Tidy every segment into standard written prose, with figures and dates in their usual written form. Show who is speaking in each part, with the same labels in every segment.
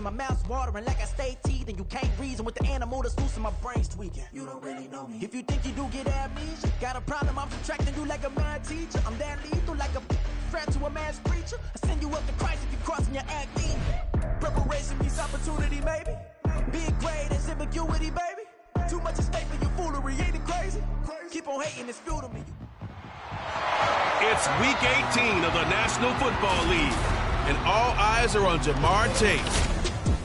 Speaker 1: my mouth's watering like I stay teeth, and you can't reason with the animal that's loose and my brain's tweaking. You don't really know me. If you think you do get amnesia, got a problem, I'm subtracting you like a mad teacher. I'm that lethal like a threat to a man's preacher. I send you up to Christ if you crossing your acne. Preparation means opportunity, maybe. Big grade is ambiguity, baby. Too much at stake for your foolery, ain't it crazy? Keep on hating, it's fuel to me.
Speaker 2: It's Week 18 of the National Football League, and all eyes are on Jamar Chase.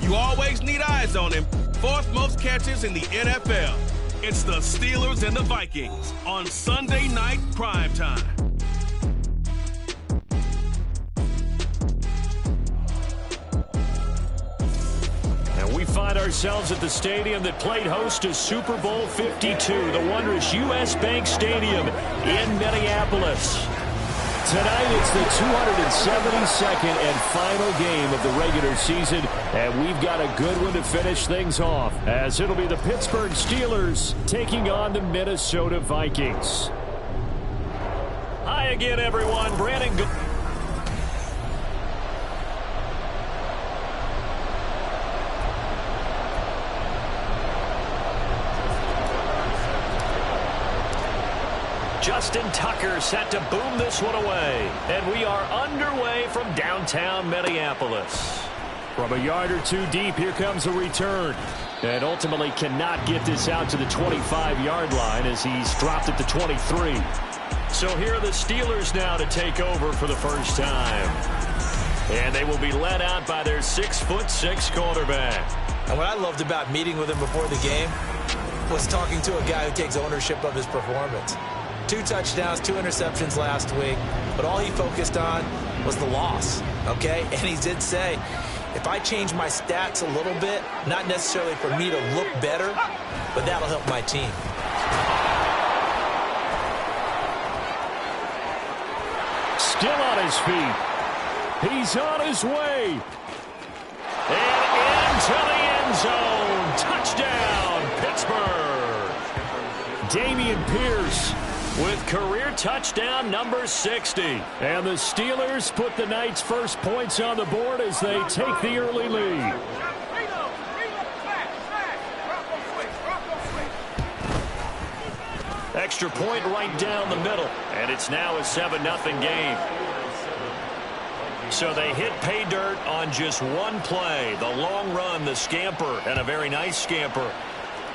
Speaker 2: You always need eyes on him. Fourth most catches in the NFL. It's the Steelers and the Vikings on Sunday night primetime.
Speaker 3: We find ourselves at the stadium that played host to Super Bowl 52, the wondrous U.S. Bank Stadium in Minneapolis. Tonight it's the 272nd and final game of the regular season, and we've got a good one to finish things off, as it'll be the Pittsburgh Steelers taking on the Minnesota Vikings. Hi again, everyone. Brandon. Justin Tucker set to boom this one away. And we are underway from downtown Minneapolis. From a yard or two deep, here comes a return. And ultimately cannot get this out to the 25-yard line as he's dropped at the 23. So here are the Steelers now to take over for the first time. And they will be led out by their 6'6" quarterback.
Speaker 4: And what I loved about meeting with him before the game was talking to a guy who takes ownership of his performance. 2 touchdowns, 2 interceptions last week, but all he focused on was the loss, okay? And he did say, if I change my stats a little bit, not necessarily for me to look better, but that'll help my team.
Speaker 3: Still on his feet. He's on his way. And into the end zone. Touchdown, Pittsburgh. Dameon Pierce with career touchdown number 60. And the Steelers put the night's first points on the board as they take the early lead. Extra point right down the middle. And it's now a 7-0 game. So they hit pay dirt on just one play. The long run, the scamper, and a very nice scamper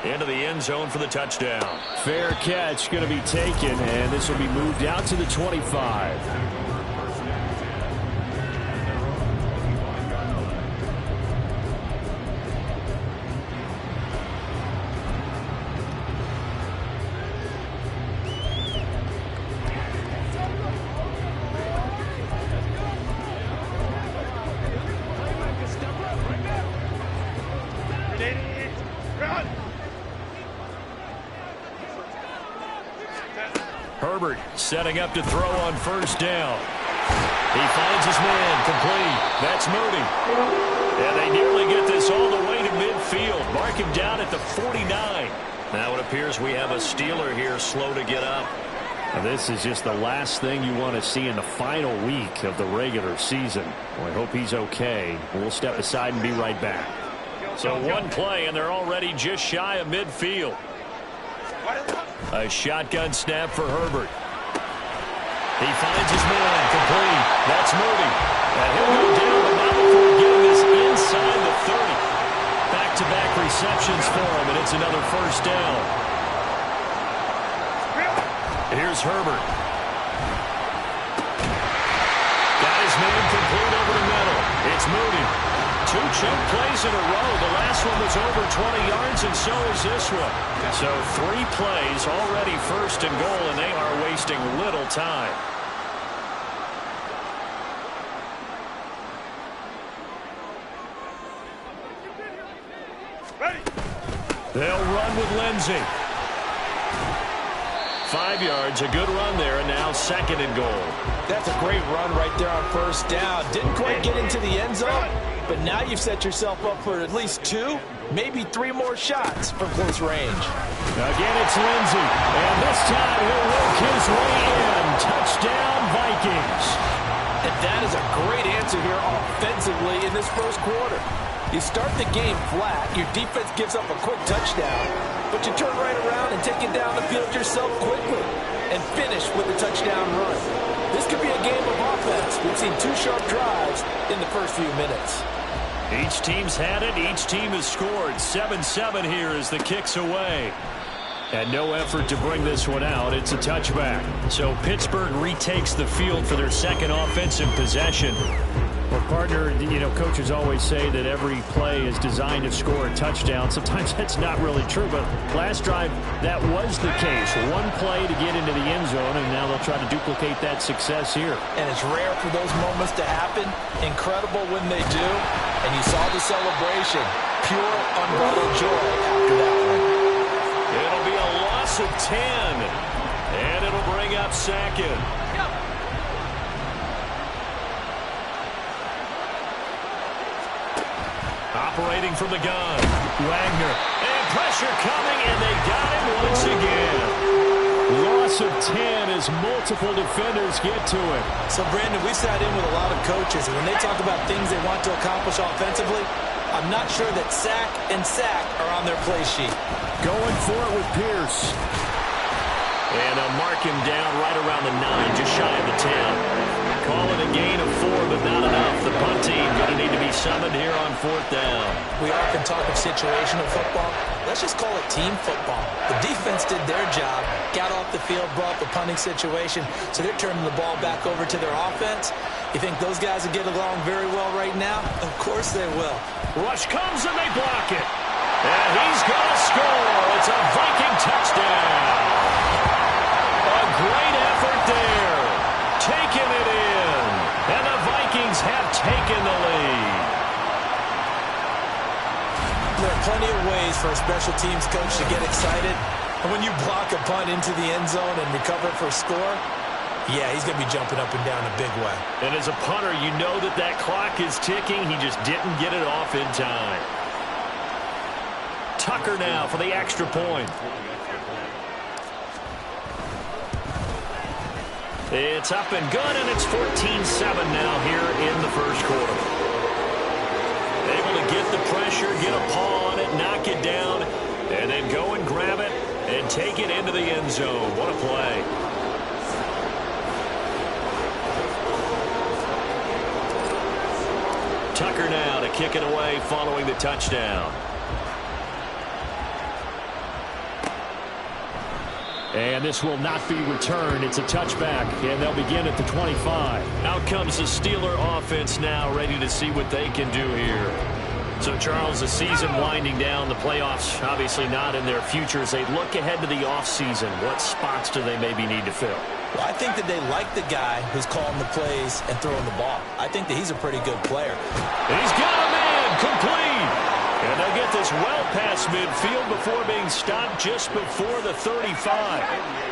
Speaker 3: into the end zone for the touchdown. Fair catch going to be taken, and this will be moved out to the 25. Herbert setting up to throw on first down. He finds his man complete. That's Moody. And they nearly get this all the way to midfield. Mark him down at the 49. Now it appears we have a Steeler here slow to get up. And this is just the last thing you want to see in the final week of the regular season. Well, I hope he's okay. We'll step aside and be right back. So one play, and they're already just shy of midfield. A shotgun snap for Herbert. He finds his man complete. That's Moody. And he'll go down, but not before getting this inside the 30. Back-to-back receptions for him, and it's another first down. Here's Herbert. Got his man complete over the middle. It's Moody. 2 choke plays in a row. The last one was over 20 yards, and so is this one. So 3 plays already first and goal, and they are wasting little time. They'll run with Lindsey. 5 yards, a good run there, and now second and goal.
Speaker 4: That's a great run right there on first down. Didn't quite get into the end zone, but now you've set yourself up for at least 2, maybe 3 more shots from close range.
Speaker 3: Again, it's Lindsey, and this time he'll work his way in. Touchdown, Vikings.
Speaker 4: And that is a great answer here offensively in this first quarter. You start the game flat, your defense gives up a quick touchdown, but you turn right around and take it down the field yourself quickly and finish with a touchdown run. This could be a game of offense. We've seen 2 sharp drives in the first few minutes.
Speaker 3: Each team's had it. Each team has scored. 7-7 here as the kick's away. And no effort to bring this one out. It's a touchback. So Pittsburgh retakes the field for their second offensive possession. Well, partner, coaches always say that every play is designed to score a touchdown. Sometimes that's not really true, but last drive, that was the case. One play to get into the end zone, and now they'll try to duplicate that success here.
Speaker 4: And it's rare for those moments to happen. Incredible when they do. And you saw the celebration. Pure, unbridled joy after that one.
Speaker 3: It'll be a loss of 10, and it'll bring up second. Operating from the gun, Wagner. And pressure coming, and they got him once again. Loss of 10 as multiple defenders get to it.
Speaker 4: So, Brandon, we sat in with a lot of coaches, and when they talk about things they want to accomplish offensively, I'm not sure that sack and sack are on their play sheet.
Speaker 3: Going for it with Pierce. And they'll mark him down right around the 9, just shy of the 10. Call it a gain of 4, but not enough. The punt team going to need to be summoned here on 4th down.
Speaker 4: We often talk of situational football. Let's just call it team football. The defense did their job, got off the field, brought the punting situation, so they're turning the ball back over to their offense. You think those guys will get along very well right now? Of course they will.
Speaker 3: Rush comes and they block it. And he's going to score. It's a Viking touchdown. A great effort there. Taking it in. And the Vikings have taken the lead.
Speaker 4: There are plenty of ways for a special teams coach to get excited. And when you block a punt into the end zone and recover for a score, yeah, he's going to be jumping up and down a big way.
Speaker 3: And as a punter, you know that clock is ticking. He just didn't get it off in time. Tucker now for the extra point. It's up and good, and it's 14-7 now here in the first quarter. Able to get the pressure, get a paw on it, knock it down, and then go and grab it and take it into the end zone. What a play. Tucker now to kick it away following the touchdown. And this will not be returned. It's a touchback, and they'll begin at the 25. Out comes the Steeler offense now, ready to see what they can do here. So, Charles, the season winding down, the playoffs obviously not in their future. As they look ahead to the offseason, what spots do they maybe need to fill?
Speaker 4: Well, I think that they like the guy who's calling the plays and throwing the ball. I think that he's a pretty good player.
Speaker 3: He's got a man complete. And they'll get this well past midfield before being stopped just before the 35.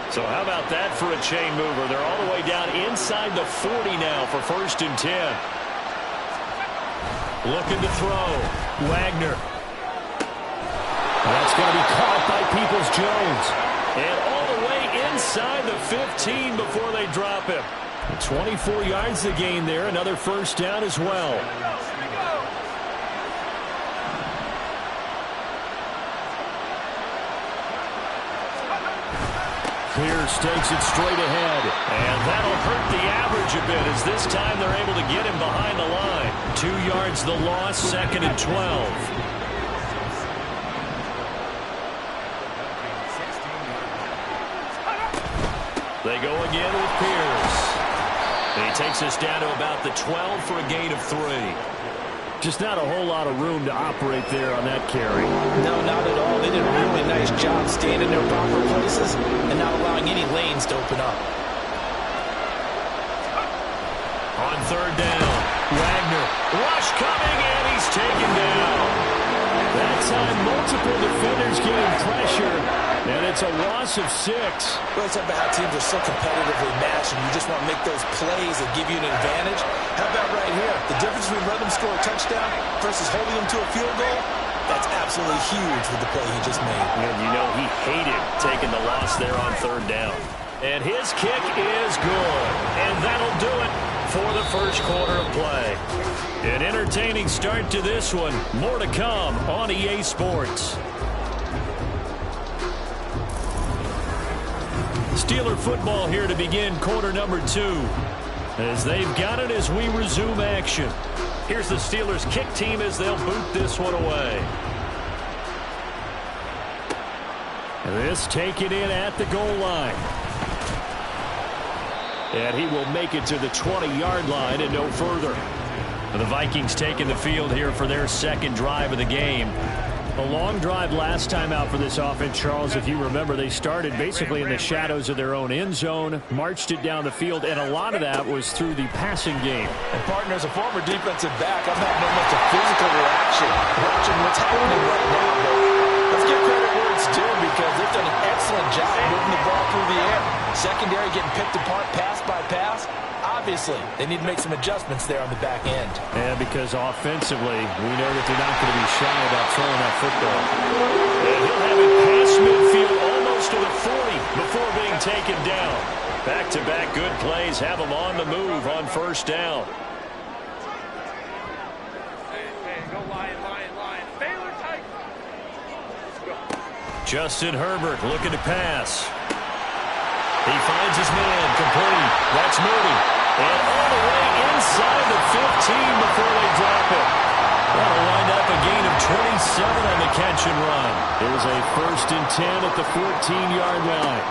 Speaker 3: So how about that for a chain mover? They're all the way down inside the 40 now for 1st and 10. Looking to throw. Wagner. That's going to be caught by Peoples-Jones. And all the way inside the 15 before they drop him. 24 yards to gain there. Another 1st down as well. Pierce takes it straight ahead, and that'll hurt the average a bit as this time they're able to get him behind the line. 2 yards the loss, 2nd and 12. They go again with Pierce. And he takes us down to about the 12 for a gain of 3. Just not a whole lot of room to operate there on that carry.
Speaker 4: No, not at all. They did a really nice job staying in their proper places and not allowing any lanes to open up.
Speaker 3: On 3rd down, Wagner. Rush coming, and he's taken down. That time, multiple defenders getting pressure, and it's a loss of 6.
Speaker 4: Well, it's about how teams are so competitively matched, and you just want to make those plays that give you an advantage. How about right here? The difference between letting them score a touchdown versus holding them to a field goal, that's absolutely huge with the play he just made.
Speaker 3: And you know he hated taking the loss there on 3rd down. And his kick is good. And that'll do it for the first quarter of play. An entertaining start to this one. More to come on EA Sports. Steeler football here to begin quarter number 2. As they've got it as we resume action. Here's the Steelers kick team as they'll boot this one away. This taken in at the goal line. And he will make it to the 20-yard line and no further. The Vikings taking the field here for their second drive of the game. A long drive last time out for this offense, Charles. If you remember, they started basically in the shadows of their own end zone, marched it down the field, and a lot of that was through the passing game.
Speaker 4: And, partner, as a former defensive back, I'm not no much a physical reaction watching what's happening right now. But let's give credit where it's due because they've done an excellent job moving the ball through the air. Secondary getting picked apart pass by pass. Obviously, they need to make some adjustments there on the back end.
Speaker 3: And because offensively, we know that they're not going to be shy about throwing that football. And he'll have it past midfield almost to the 40 before being taken down. Back-to-back good plays have them on the move on first down.
Speaker 5: Go line. Baylor tight.
Speaker 3: Justin Herbert looking to pass. He finds his man complete. That's Moody. And all the way inside the 15 before they drop it. That'll wind up a gain of 27 on the catch and run. It was a 1st and 10 at the 14-yard line.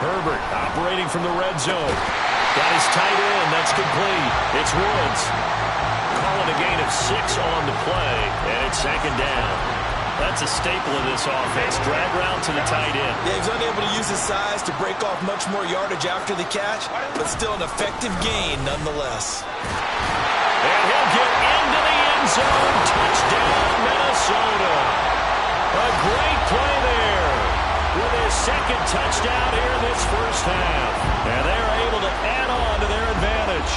Speaker 3: Herbert operating from the red zone. Got his tight end. That's complete. It's Woods. Calling a gain of 6 on the play. And it's second down. That's a staple of this offense. Drag route to the tight end.
Speaker 4: Yeah, he's unable to use his size to break off much more yardage after the catch, but still an effective gain nonetheless.
Speaker 3: And he'll get into the end zone. Touchdown, Minnesota. A great play there with his second touchdown here in this first half. And they're able to add on to their advantage.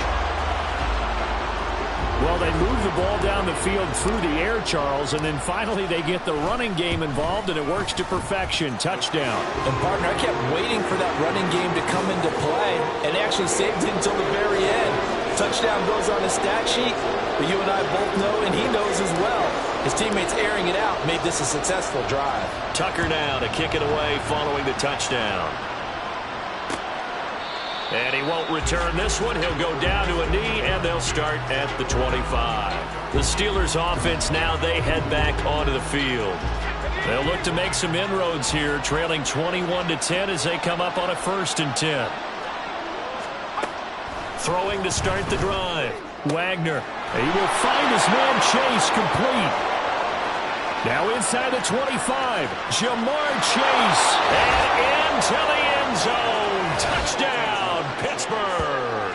Speaker 3: Well, they move the ball down the field through the air, Charles, and then finally they get the running game involved, and it works to perfection. Touchdown.
Speaker 4: And, partner, I kept waiting for that running game to come into play, and actually saved it until the very end. Touchdown goes on his stat sheet, but you and I both know, and he knows as well, his teammates airing it out made this a successful drive.
Speaker 3: Tucker now to kick it away following the touchdown. And he won't return this one. He'll go down to a knee, and they'll start at the 25. The Steelers offense now, they head back onto the field. They'll look to make some inroads here, trailing 21-10 as they come up on a 1st and 10. Throwing to start the drive. Wagner. He will find his man Chase complete. Now inside the 25. Jamar Chase. And into the end zone. Touchdown. Pittsburgh.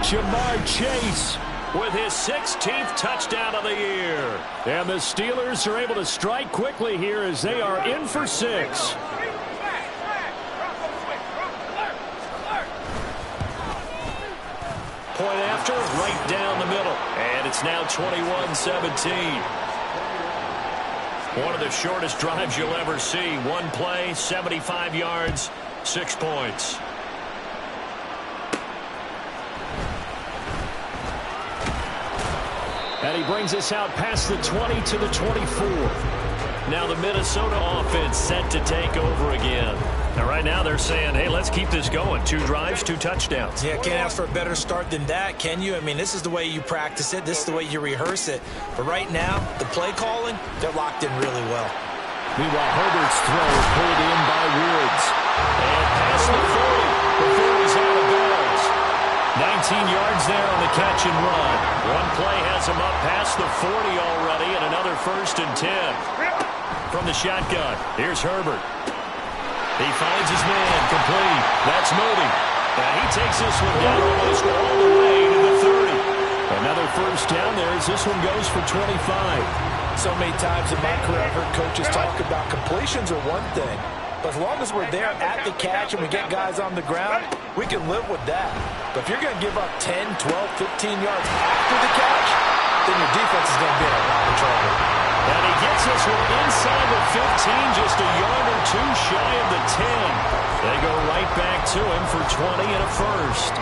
Speaker 3: Jamar Chase with his 16th touchdown of the year. And the Steelers are able to strike quickly here as they are in for 6. Point after, right down the middle. And it's now 21-17. One of the shortest drives you'll ever see. One play, 75 yards, 6 points. And he brings us out past the 20 to the 24. Now the Minnesota offense set to take over again. Now right now they're saying, hey, let's keep this going. 2 drives, 2 touchdowns.
Speaker 4: Yeah, can't ask for a better start than that, can you? I mean, this is the way you practice it. This is the way you rehearse it. But right now, the play calling, they're locked in really well.
Speaker 3: Meanwhile, Herbert's throw is pulled in by Woods. And past the 40 before he's out of bounds. 19 yards there on the catch and run. One play has him up past the 40 already, and another 1st and 10. From the shotgun, here's Herbert. He finds his man complete. That's Moody. And he takes this one down almost all the way to the 30. Another 1st down there as this one goes for 25.
Speaker 4: So many times in my career I've heard coaches talk about completions are one thing. But as long as we're there at the catch and we get guys on the ground, we can live with that. But if you're going to give up 10, 12, 15 yards after the catch, then your defense is going to be in a lot of trouble.
Speaker 3: And he gets this one inside the 15, just a yard or 2 shy of the 10. They go right back to him for 20 and a 1st.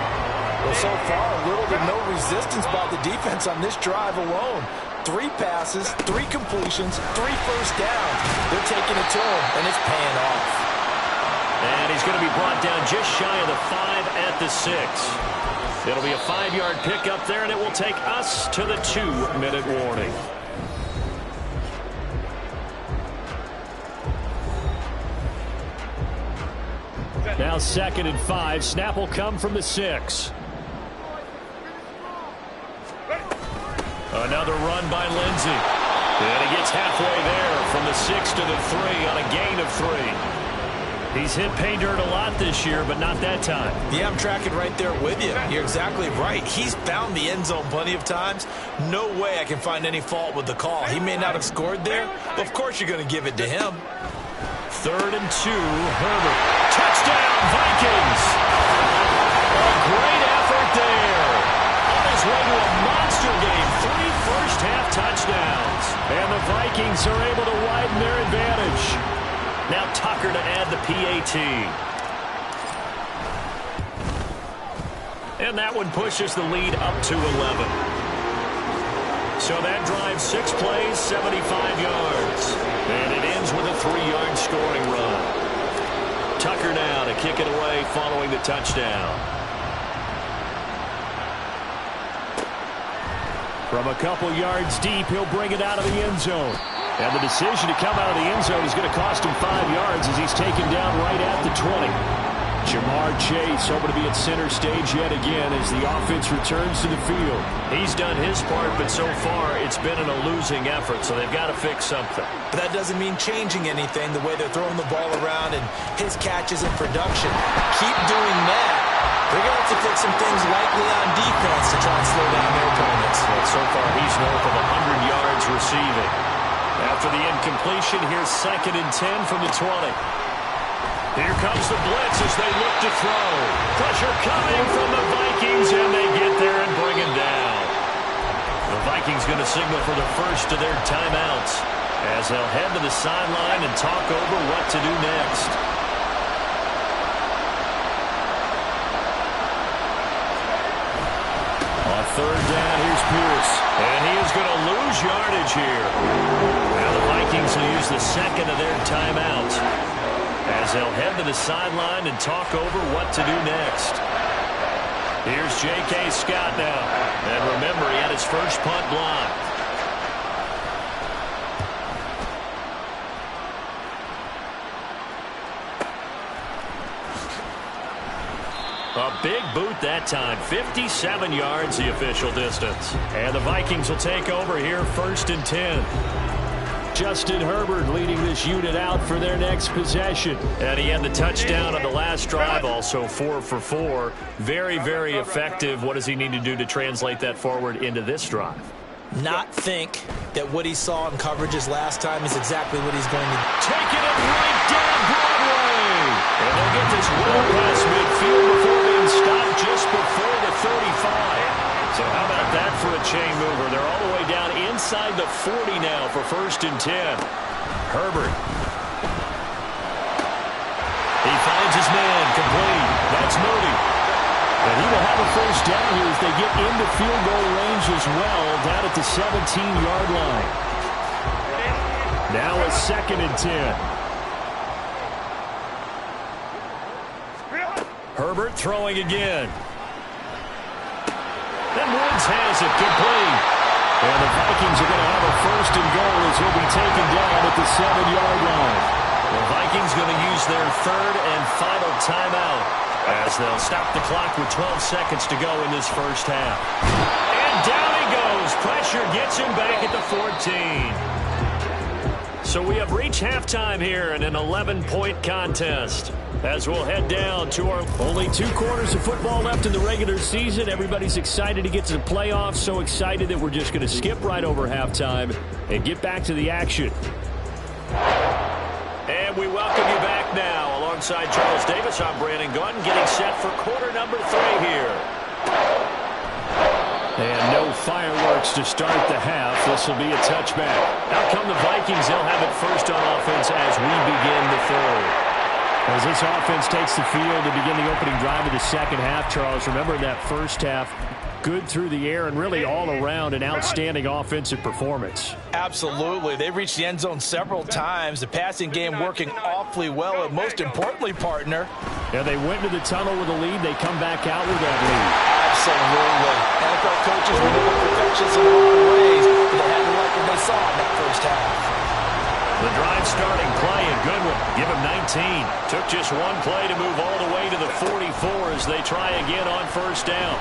Speaker 4: Well, so far, little to no resistance by the defense on this drive alone. 3 passes, 3 completions, 3 first downs. They're taking it to him, and it's paying off.
Speaker 3: And he's going to be brought down just shy of the 5 at the 6. It'll be a 5-yard pickup there, and it will take us to the 2-minute warning. Now 2nd and 5. Snap will come from the 6. Another run by Lindsey. And he gets halfway there from the 6 to the 3 on a gain of 3. He's hit pay dirt a lot this year, but not that time.
Speaker 4: Yeah, I'm tracking right there with you. You're exactly right. He's found the end zone plenty of times. No way I can find any fault with the call. He may not have scored there, but of course you're going to give it to him.
Speaker 3: 3rd and 2, Herbert. Touchdown, Vikings! A great effort there. On his way to a monster game, 3 first-half touchdowns. And the Vikings are able to widen their advantage. Now Tucker to add the PAT. And that one pushes the lead up to 11. So that drives 6 plays, 75 yards. And it ends with a 3-yard scoring run. Tucker now to kick it away following the touchdown. From a couple yards deep, he'll bring it out of the end zone. And the decision to come out of the end zone is going to cost him 5 yards as he's taken down right at the 20. Jamar Chase hoping to be at center stage yet again as the offense returns to the field. He's done his part, but so far it's been a losing effort, so they've got to fix something.
Speaker 4: But that doesn't mean changing anything, the way they're throwing the ball around and his catches and production. Keep doing that. They're going to have to fix some things likely on defense to try and slow down their opponents.
Speaker 3: But so far he's north of 100 yards receiving. After the incompletion, here's 2nd and 10 from the 20. Here comes the blitz as they look to throw. Pressure coming from the Vikings, and they get there and bring him down. The Vikings going to signal for the first of their timeouts as they'll head to the sideline and talk over what to do next. On 3rd down, here's Pierce. And he is going to lose yardage here. Now the Vikings will use the 2nd of their timeouts as they'll head to the sideline and talk over what to do next. Here's J.K. Scott now. And remember, he had his first punt blocked. A big boot that time. 57 yards the official distance. And the Vikings will take over here 1st and 10. Justin Herbert leading this unit out for their next possession. And he had the touchdown on the last drive, also 4 for 4. Very, very effective. What does he need to do to translate that forward into this drive?
Speaker 4: Not think that what he saw in coverages last time is exactly what he's going to do.
Speaker 3: Taking it right down Broadway. And they'll get this well past midfield before being stopped just before the 35. So how about that for a chain mover? They're all the way down inside the 40 now for 1st and 10. Herbert. He finds his man complete. That's Moody. And he will have a first down here as they get into field goal range as well, down at the 17-yard line. Now a 2nd and 10. Herbert throwing again. And Woods has it complete. And the Vikings are going to have a 1st and goal as he'll be taken down at the 7-yard line. The Vikings going to use their 3rd and final timeout as they'll stop the clock with 12 seconds to go in this first half. And down he goes. Pressure gets him back at the 14. So we have reached halftime here in an 11-point contest. As we'll head down to our only 2 quarters of football left in the regular season. Everybody's excited to get to the playoffs. So excited that we're just going to skip right over halftime and get back to the action. And we welcome you back now. Alongside Charles Davis, I'm Brandon Gordon, getting set for quarter number 3 here. And no fireworks to start the half. This will be a touchback. Out come the Vikings. They'll have it first on offense as we begin the 3rd. As this offense takes the field to begin the opening drive of the second half, Charles, remember in that first half, good through the air and really all around an outstanding offensive performance.
Speaker 4: Absolutely. They've reached the end zone several times. The passing game working awfully well, and most importantly, partner.
Speaker 3: Yeah, they went to the tunnel with a lead. They come back out with that lead.
Speaker 4: Absolutely. NFL coaches were looking for perfections in a lot of ways, but they had to like what they saw in that first half.
Speaker 3: The drive starting play, a good one. Give him 19. Took just one play to move all the way to the 44 as they try again on first down.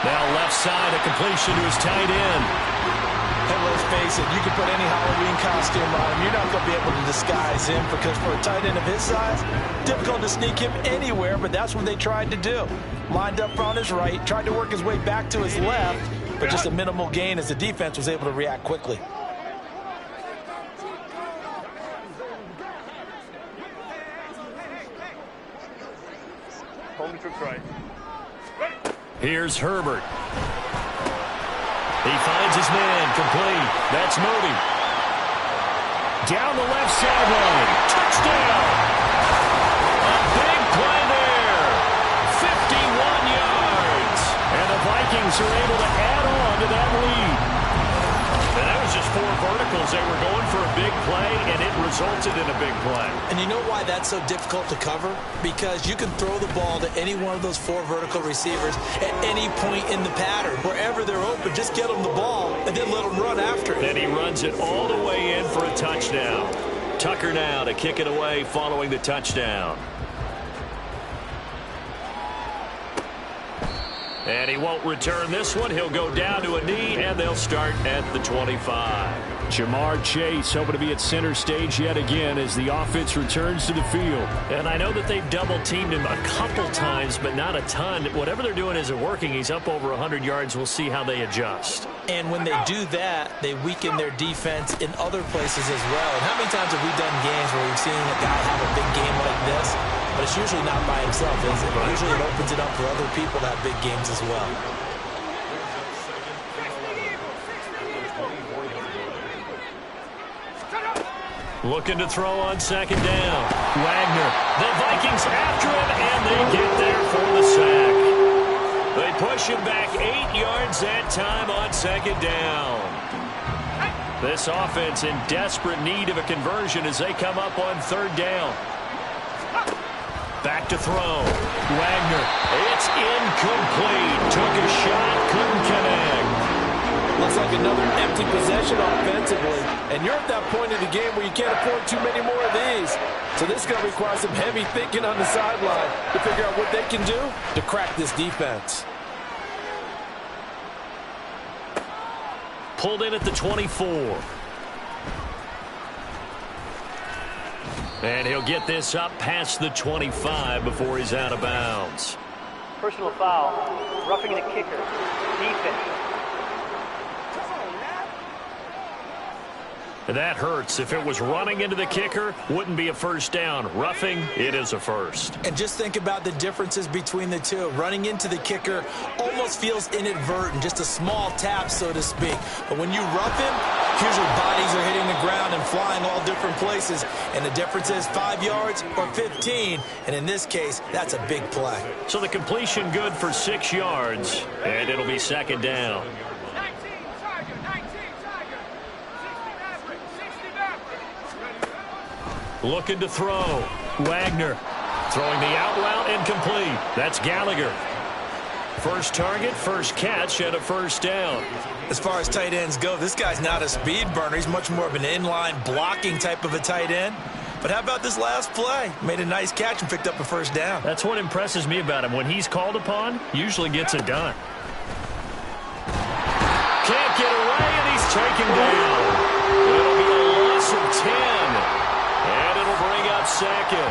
Speaker 3: Now left side, a completion to his tight end.
Speaker 4: And let's face it, you can put any Halloween costume on him. You're not going to be able to disguise him because for a tight end of his size, difficult to sneak him anywhere, but that's what they tried to do. Lined up on his right, tried to work his way back to his left, but just a minimal gain as the defense was able to react quickly.
Speaker 5: Home troops right.
Speaker 3: Here's Herbert. He finds his man, complete. That's Moody. Down the left sideline. Touchdown. A big play there. 51 yards. And the Vikings are able to add on to that lead. And that was just 4 verticals. They were going for a big play, and it resulted in a big play.
Speaker 4: And you know why that's so difficult to cover? Because you can throw the ball to any one of those 4 vertical receivers at any point in the pattern. Wherever they're open, just get them the ball and then let them run after it.
Speaker 3: Then he runs it all the way in for a touchdown. Tucker now to kick it away following the touchdown. And he won't return this one. He'll go down to a knee, and they'll start at the 25. Jamar Chase hoping to be at center stage yet again as the offense returns to the field. And I know that they've double-teamed him a couple times, but not a ton. Whatever they're doing isn't working. He's up over 100 yards. We'll see how they adjust.
Speaker 4: And when they do that, they weaken their defense in other places as well. And how many times have we done games where we've seen a guy have a big game like this? But it's usually not by himself, is it? Usually it opens it up for other people to have big games as well.
Speaker 3: Looking to throw on second down. Wagner. The Vikings after him, and they get there for the sack. They push him back 8 yards that time on second down. This offense in desperate need of a conversion as they come up on third down. Back to throw. Wagner. It's incomplete. Took a shot, couldn't connect.
Speaker 4: Looks like another empty possession offensively. And you're at that point in the game where you can't afford too many more of these. So this is going to require some heavy thinking on the sideline to figure out what they can do to crack this defense.
Speaker 3: Pulled in at the 24. And he'll get this up past the 25 before he's out of bounds.
Speaker 6: Personal foul, roughing the kicker, defense.
Speaker 3: That hurts. If it was running into the kicker, wouldn't be a first down. Roughing, it is a first.
Speaker 4: And just think about the differences between the two. Running into the kicker almost feels inadvertent, just a small tap, so to speak. But when you rough him, usually bodies are hitting the ground and flying all different places. And the difference is 5 yards or 15. And in this case, that's a big play.
Speaker 3: So the completion good for 6 yards, and it'll be second down. Looking to throw. Wagner throwing the out route incomplete. That's Gallagher. First target, first catch, and a first down.
Speaker 4: As far as tight ends go, this guy's not a speed burner. He's much more of an inline blocking type of a tight end. But how about this last play? Made a nice catch and picked up a first down.
Speaker 3: That's what impresses me about him. When he's called upon, usually gets it done. Can't get away, and he's taken down. It'll be a loss of 10. And it'll bring up second.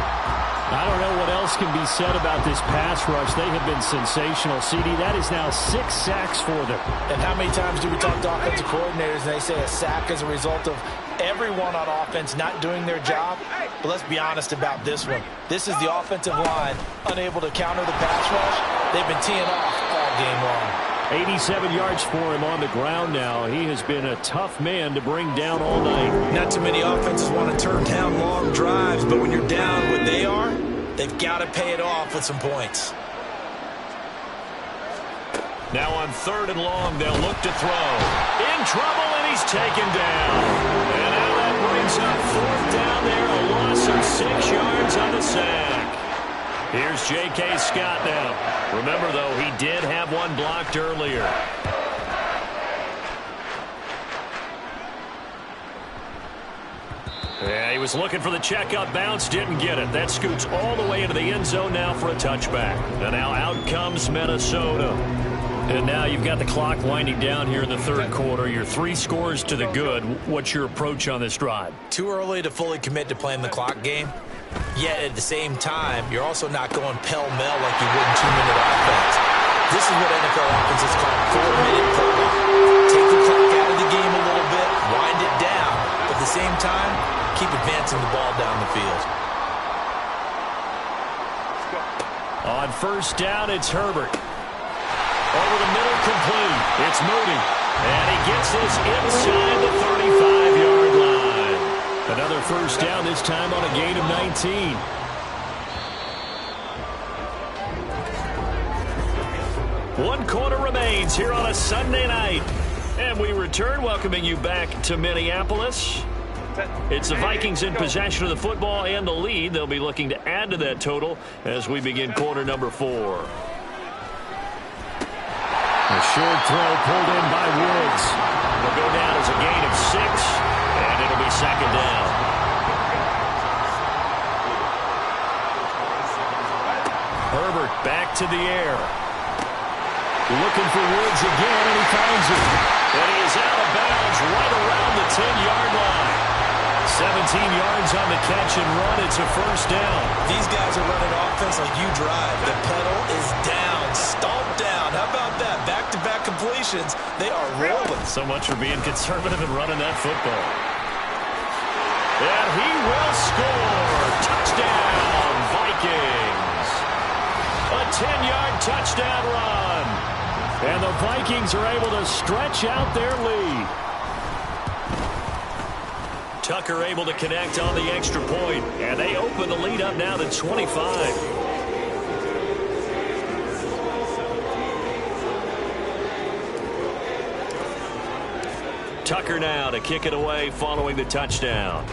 Speaker 7: I don't know what else can be said about this pass rush. They have been sensational. CD, that is now 6 sacks for them.
Speaker 4: And how many times do we talk to offensive coordinators and they say a sack is a result of everyone on offense not doing their job? But let's be honest about this one. This is the offensive line unable to counter the pass rush. They've been teeing off all game long.
Speaker 7: 87 yards for him on the ground now. He has been a tough man to bring down all night.
Speaker 4: Not too many offenses want to turn down long drives, but when you're down what they are, they've got to pay it off with some points.
Speaker 3: Now on 3rd and long, they'll look to throw. In trouble, and he's taken down. And now that brings up 4th down there, a loss of 6 yards on the sack. Here's J.K. Scott now. Remember, though, he did have one blocked earlier. Yeah, he was looking for the checkup bounce, didn't get it. That scoots all the way into the end zone now for a touchback. And now out comes Minnesota. And now you've got the clock winding down here in the 3rd quarter. You're 3 scores to the good. What's your approach on this drive?
Speaker 4: Too early to fully commit to playing the clock game. Yet at the same time, you're also not going pell-mell like you would in 2-minute offense. This is what NFL offenses call 4-minute prolong. Take the clock out of the game a little bit, wind it down, but at the same time, keep advancing the ball down the field.
Speaker 3: On 1st down, it's Herbert. Over the middle, complete. It's Moody. And he gets this inside the 35-yard line. Another 1st down, this time on a gain of 19. One quarter remains here on a Sunday night. And we return, welcoming you back to Minneapolis. It's the Vikings in possession of the football and the lead. They'll be looking to add to that total as we begin quarter number 4.
Speaker 7: A short throw pulled in by Woods.
Speaker 3: It'll go down as a gain of 6, and it'll be 2nd down. Herbert back to the air.
Speaker 7: Looking for Woods again, and he finds it.
Speaker 3: And he is out of bounds right around the 10-yard line. 17 yards on the catch and run. It's a 1st down.
Speaker 4: These guys are running offense like you drive. The pedal is down, stomped down. How about that? Back-to-back completions. They are rolling.
Speaker 3: So much for being conservative and running that football. And he will score. Touchdown, Vikings. A 10-yard touchdown run.
Speaker 7: And the Vikings are able to stretch out their lead.
Speaker 3: Tucker able to connect on the extra point, and they open the lead up now to 25. Tucker now to kick it away following the touchdown.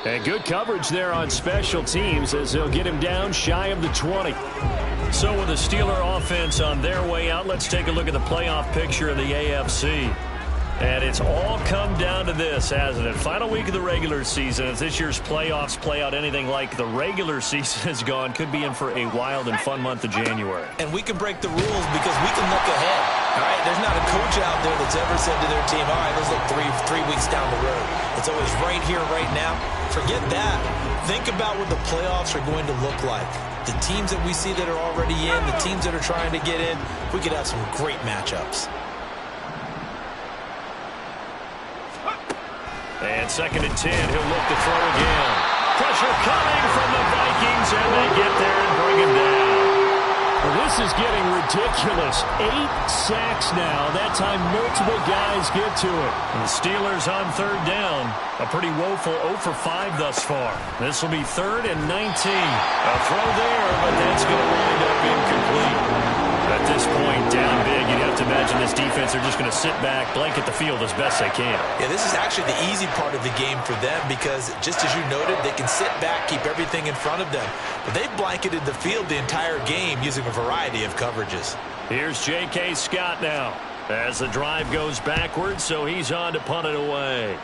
Speaker 7: And good coverage there on special teams as they'll get him down shy of the 20.
Speaker 3: So with the Steeler offense on their way out, let's take a look at the playoff picture of the AFC. And it's all come down to this, hasn't it? Final week of the regular season. As this year's playoffs play out anything like the regular season has gone, could be in for a wild and fun month of January.
Speaker 4: And we can break the rules because we can look ahead. All right, there's not a coach out there that's ever said to their team, all right, let's look three weeks down the road. It's always right here, right now. Forget that. Think about what the playoffs are going to look like. The teams that we see that are already in, the teams that are trying to get in, we could have some great matchups.
Speaker 3: And 2nd and 10, he'll look to throw again. Pressure coming from the Vikings, and they get there and bring him down.
Speaker 7: Well, this is getting ridiculous. 8 sacks now. That time multiple guys get to it.
Speaker 3: And the Steelers on 3rd down. A pretty woeful 0 for 5 thus far. This will be 3rd and 19. A throw there, but that's going to wind up incomplete. At this point, down big, you'd have to imagine this defense are just going to sit back, blanket the field as best they can.
Speaker 4: Yeah, this is actually the easy part of the game for them because, just as you noted, they can sit back, keep everything in front of them. But they've blanketed the field the entire game using a variety of coverages.
Speaker 3: Here's J.K. Scott now as the drive goes backwards, so he's on to punt it away.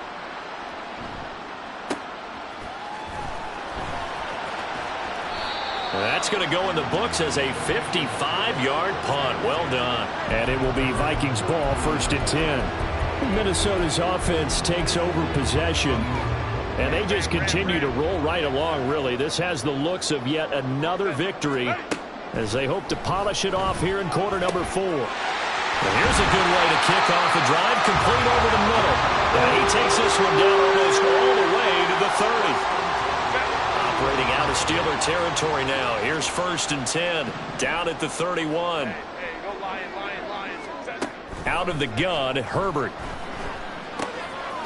Speaker 3: That's going to go in the books as a 55-yard punt. Well done.
Speaker 7: And it will be Vikings ball, 1st and 10. Minnesota's offense takes over possession. And they just continue to roll right along, really. This has the looks of yet another victory as they hope to polish it off here in quarter number 4.
Speaker 3: And here's a good way to kick off the drive, complete over the middle. And he takes this one down almost all the way to the 30. Operating out to Steeler territory now. Here's 1st and 10, down at the 31.
Speaker 5: Hey, go Lion.
Speaker 3: Out of the gun, Herbert.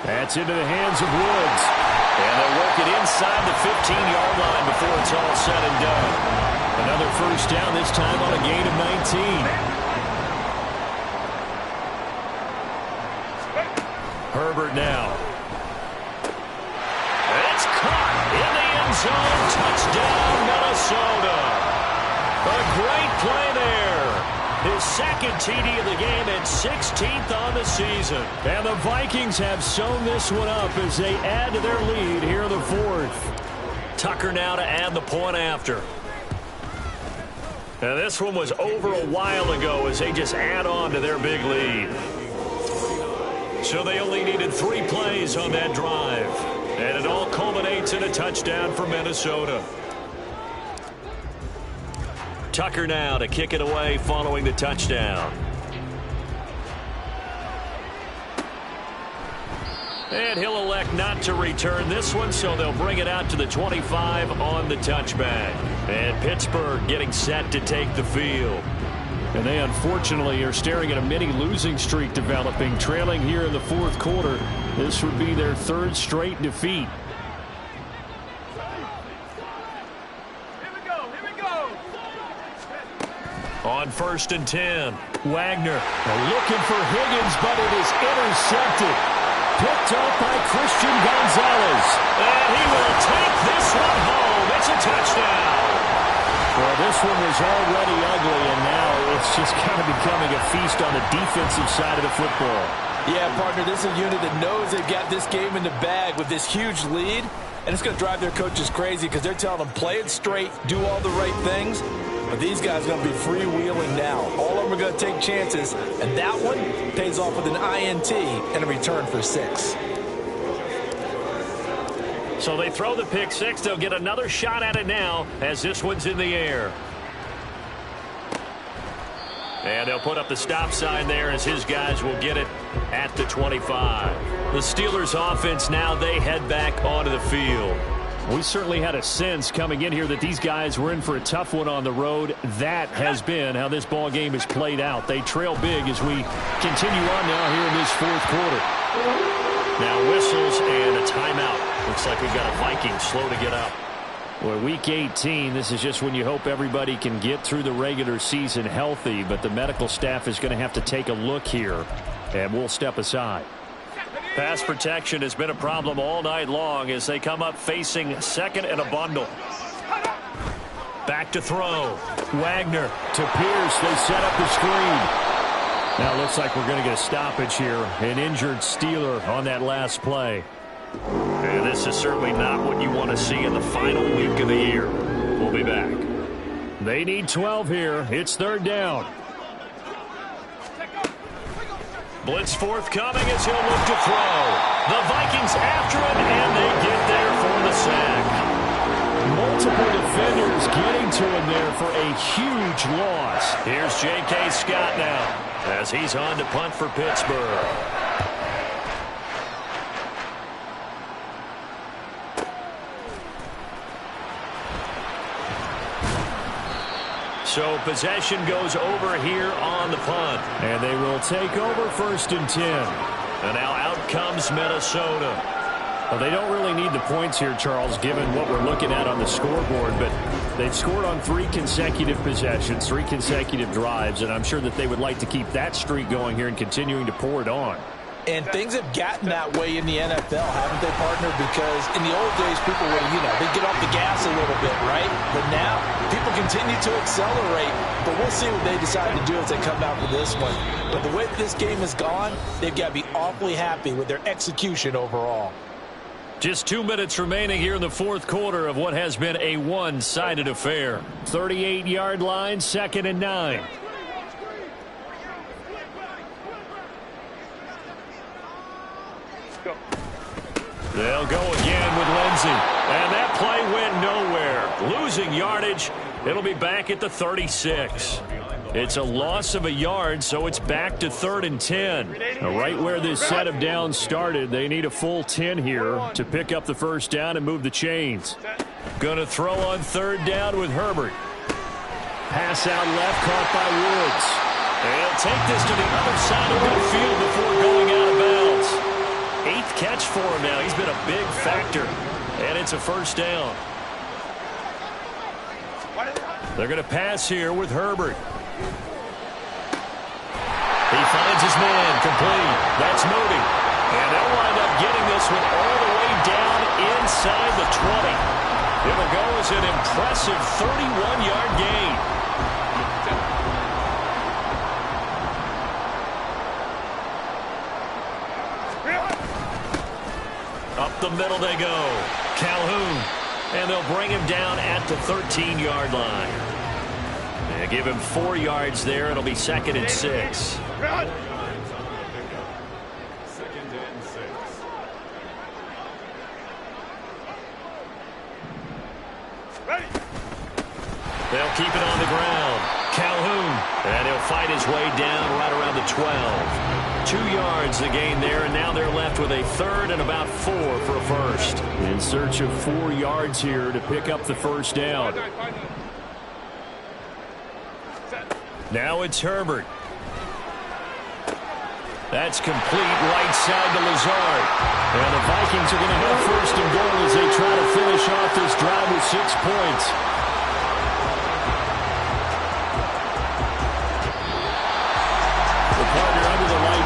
Speaker 3: That's into the hands of Woods. And they'll work it inside the 15-yard line before it's all said and done. Another first down, this time on a gain of 19. Herbert now. It's caught in the end zone. Touchdown, Minnesota. A great play there. His second TD of the game and 16th on the season. And the Vikings have sewn this one up as they add to their lead here in the 4th. Tucker now to add the point after. And this one was over a while ago as they just add on to their big lead. So they only needed 3 plays on that drive. And it all culminates in a touchdown for Minnesota. Tucker now to kick it away following the touchdown. And he'll elect not to return this one, so they'll bring it out to the 25 on the touchback. And Pittsburgh getting set to take the field. And they unfortunately are staring at a mini losing streak developing, trailing here in the 4th quarter. This would be their 3rd straight defeat. On 1st and 10, Wagner looking for Higgins, but it is intercepted. Picked up by Christian Gonzalez. And he will take this one home. It's a touchdown. Well, this one was already ugly, and now it's just kind of becoming a feast on the defensive side of the football.
Speaker 4: Yeah, partner, this is a unit that knows they've got this game in the bag with this huge lead, and it's going to drive their coaches crazy because they're telling them play it straight, do all the right things. But these guys are going to be freewheeling now. All of them are going to take chances, and that one pays off with an INT and a return for 6.
Speaker 3: So they throw the pick 6. They'll get another shot at it now as this one's in the air. And they'll put up the stop sign there as his guys will get it at the 25. The Steelers offense now, they head back onto the field. We certainly had a sense coming in here that these guys were in for a tough one on the road. That has been how this ball game is played out. They trail big as we continue on now here in this 4th quarter. Now whistles and a timeout. Looks like we've got a Viking slow to get up. Well, week 18, this is just when you hope everybody can get through the regular season healthy, but the medical staff is going to have to take a look here, and we'll step aside. Pass protection has been a problem all night long as they come up facing 2nd and a bundle. Back to throw. Wagner to Pierce. They set up the screen. Now it looks like we're going to get a stoppage here. An injured Steeler on that last play. And this is certainly not what you want to see in the final week of the year. We'll be back. They need 12 here. It's 3rd down. Blitz forthcoming as he'll look to throw. The Vikings after him, and they get there for the sack. Multiple defenders getting to him there for a huge loss. Here's J.K. Scott now as he's on to punt for Pittsburgh. So possession goes over here on the punt. And they will take over 1st and 10. And now out comes Minnesota. Well, they don't really need the points here, Charles, given what we're looking at on the scoreboard. But they've scored on 3 consecutive possessions, 3 consecutive drives. And I'm sure that they would like to keep that streak going here and continuing to pour it on.
Speaker 4: And things have gotten that way in the NFL, haven't they, partner? Because in the old days, people would, they'd get off the gas a little bit, right? But now, people continue to accelerate. But we'll see what they decide to do as they come out for this one. But the way this game has gone, they've got to be awfully happy with their execution overall.
Speaker 3: Just 2 minutes remaining here in the 4th quarter of what has been a one-sided affair. 38-yard line, 2nd and 9. They'll go again with Lindsey. And that play went nowhere. Losing yardage. It'll be back at the 36. It's a loss of a yard, so it's back to 3rd and 10. Now, right where this set of downs started, they need a full 10 here to pick up the first down and move the chains. Going to throw on third down with Herbert. Pass out left, caught by Woods. And he'll take this to the other side of midfield before going out of bounds. 8th catch for him now. He's been a big factor. And it's a first down. They're going to pass here with Herbert. He finds his man, complete. That's Moody. And they'll wind up getting this one all the way down inside the 20. It'll go as an impressive 31-yard gain. Up the middle they go. Calhoun. And they'll bring him down at the 13-yard line. They give him 4 yards there. It'll be 2nd and 6. They'll keep it on the ground. Calhoun. And he'll fight his way down right around the 12. 2 yards the gain there, and now they're left with a 3rd and about 4 for a first.
Speaker 7: In search of 4 yards here to pick up the first down.
Speaker 3: Now it's Herbert. That's complete right side to Lazard.
Speaker 7: And the Vikings are going to have 1st and goal as they try to finish off this drive with 6 points.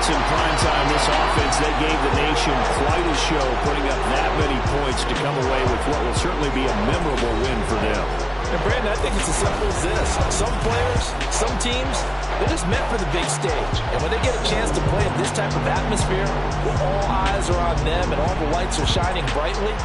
Speaker 7: In prime time, this offense, they gave the nation quite a show, putting up that many points to come away with what will certainly be a memorable win for them.
Speaker 4: And Brandon, I think it's as simple as this. Some players, some teams, they're just meant for the big stage. And when they get a chance to play in this type of atmosphere, where all eyes are on them and all the lights are shining brightly,